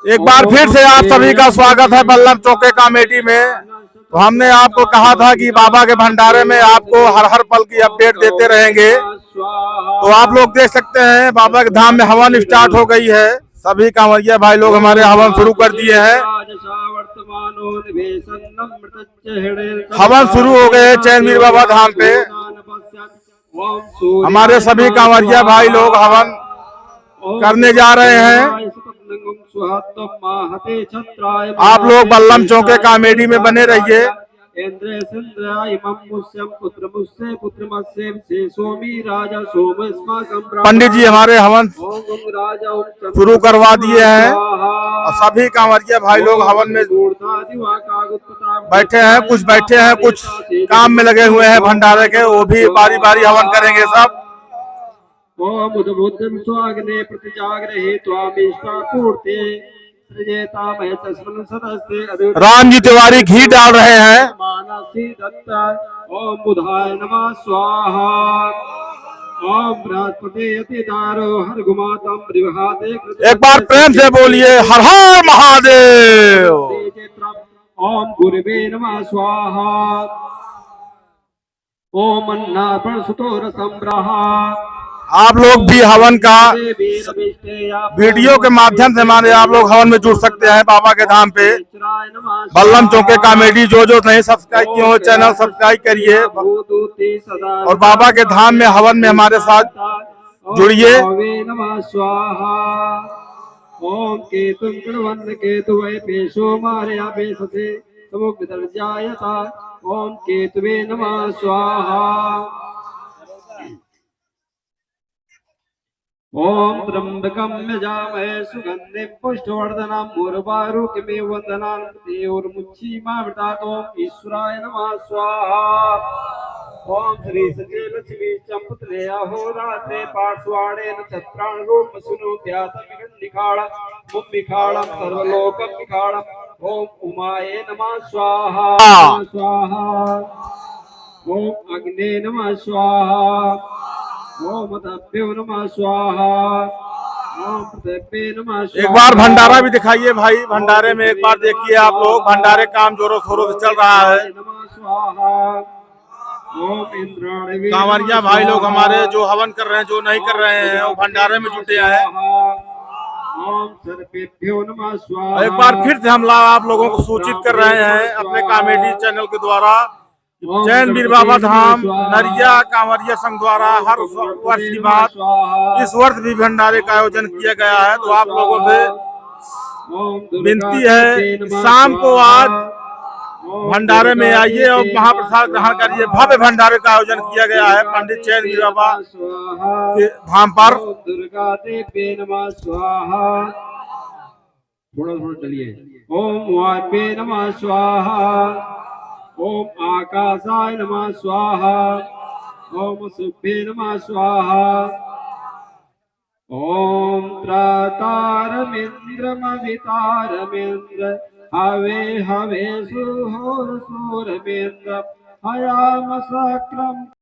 एक बार फिर से आप सभी का स्वागत है बल्लभ चौके कमेटी में। तो हमने आपको कहा था कि बाबा के भंडारे में आपको हर हर पल की अपडेट देते रहेंगे। तो आप लोग देख सकते हैं बाबा के धाम में हवन स्टार्ट हो गई है। सभी कांवरिया भाई लोग हमारे हवन शुरू कर दिए हैं। हवन शुरू हो गए चैनवीर बाबा धाम पे। हमारे सभी कांवरिया भाई लोग हवन करने जा रहे हैं। आप लोग बल्लभ चौके कॉमेडी में बने रहिए। पंडित जी हमारे हवन शुरू करवा दिए हैं और सभी कांवरिया भाई लोग हवन में बैठे हैं। कुछ बैठे हैं, कुछ काम में लगे हुए हैं भंडारे के। वो भी बारी बारी हवन करेंगे सब। ओम उद्बुद्धं स्वाग्ने प्रतिजाग्रहे त्वामिष्टापूर्ते राम जी तिवारी घी डाल रहे हैं। मानसी दत्त ओम बुधाय नमः स्वाहा। ओम बृहस्पति अतिदारो हर गुमातम विभाते। एक बार प्रेम से बोलिए हर हर महादेव। ओम गुरुवे नमः स्वाहा। ओम अन्नार्पण सुतोर संब्रहा। आप लोग भी हवन का वीडियो के माध्यम से हमारे आप लोग हवन में जुड़ सकते हैं बाबा के धाम पे। बल्लभ चौके कॉमेडी जो नहीं सब्सक्राइब किए हो चैनल सब्सक्राइब करिए और बाबा के धाम में हवन में हमारे साथ जुड़िए। ओम केतुम कृण्वन् केतु वै पेशो मारया पेशसे समुद्रजायता। ओम केतुवे नमः स्वाहा। ओम त्र्यंबकं यजामहे सुगंधिं पुष्टिवर्धनम् उर्वारुकमिव वन्दनान् देवमुच्चीमामृतात्। ओम ईश्वराय नमः स्वाहा। ओम श्री सचे लक्ष्मी चंपतले अहोरात्रे पार्श्वाणेन छत्राण रूप सुनो ध्यातमिगन्निखाळ मुम्मिखाळं सर्वलोकमिखाळम्। ओम उमाये नमः स्वाहा स्वाहा। ओम अग्ने नमः स्वाहा। ओम तप्यो नमः स्वाहा। ओम पृथ्वी नमः स्वाहा। एक बार भंडारा भी दिखाइए भाई। भंडारे में एक बार देखिए आप लोग। भंडारे काम जोरों शोरों से चल रहा है। नमः स्वाहा। ओम इंद्राणी कांवरिया भाई लोग हमारे जो हवन कर रहे हैं, जो नहीं कर रहे हैं, वो भंडारे में जुटे हैं। ओम सर्पेभ्यो नमः स्वाहा। एक बार फिर से हम आप लोगों को सूचित कर रहे हैं अपने कॉमेडी चैनल के द्वारा। चैनवीर बाबा धाम नरिया कांवरिया संघ द्वारा हर वर्ष की बात इस वर्ष भी भंडारे का आयोजन किया गया है। तो आप लोगों से विनती है शाम को आज भंडारे में आइए और महाप्रसाद ग्रहण करिए। भव्य भंडारे का आयोजन किया गया है पंडित चैनवीर बाबा के धाम पर। दुर्गा देवी नमः स्वाहा। थोड़ा थोड़ा चलिए। ओम वापे नमः स्वाहा। ओम आकाशाय नमः स्वाहा। ओम सुभे नमः स्वाहा। ओम त्रातारमिन्द्रमवितारमिन्द्र हवे हवे सुहोर सूरमिन्द्र हयाम सक्राम।